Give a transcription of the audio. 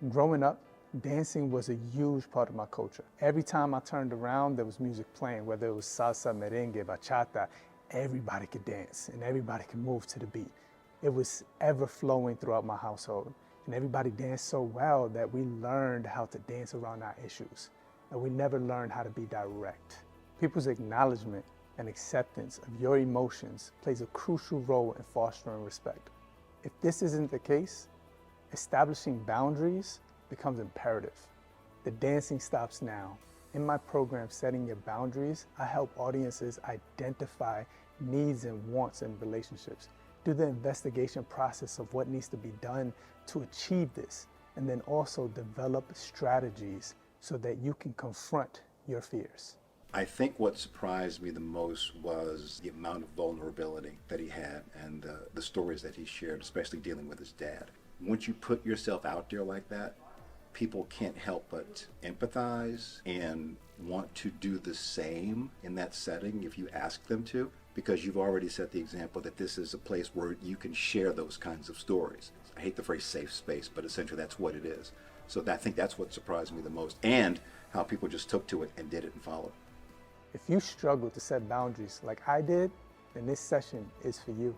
Growing up, dancing was a huge part of my culture. Every time I turned around, there was music playing, whether it was salsa, merengue, bachata. Everybody could dance and everybody could move to the beat. It was ever flowing throughout my household. And everybody danced so well that we learned how to dance around our issues. And we never learned how to be direct. People's acknowledgement and acceptance of your emotions plays a crucial role in fostering respect. If this isn't the case, establishing boundaries becomes imperative. The dancing stops now. In my program, Setting Your Boundaries, I help audiences identify needs and wants in relationships, do the investigation process of what needs to be done to achieve this, and then also develop strategies so that you can confront your fears. I think what surprised me the most was the amount of vulnerability that he had and the stories that he shared, especially dealing with his dad. Once you put yourself out there like that, people can't help but empathize and want to do the same in that setting if you ask them to, because you've already set the example that this is a place where you can share those kinds of stories. I hate the phrase safe space, but essentially that's what it is. So I think that's what surprised me the most, and how people just took to it and did it and followed. If you struggle to set boundaries like I did, then this session is for you.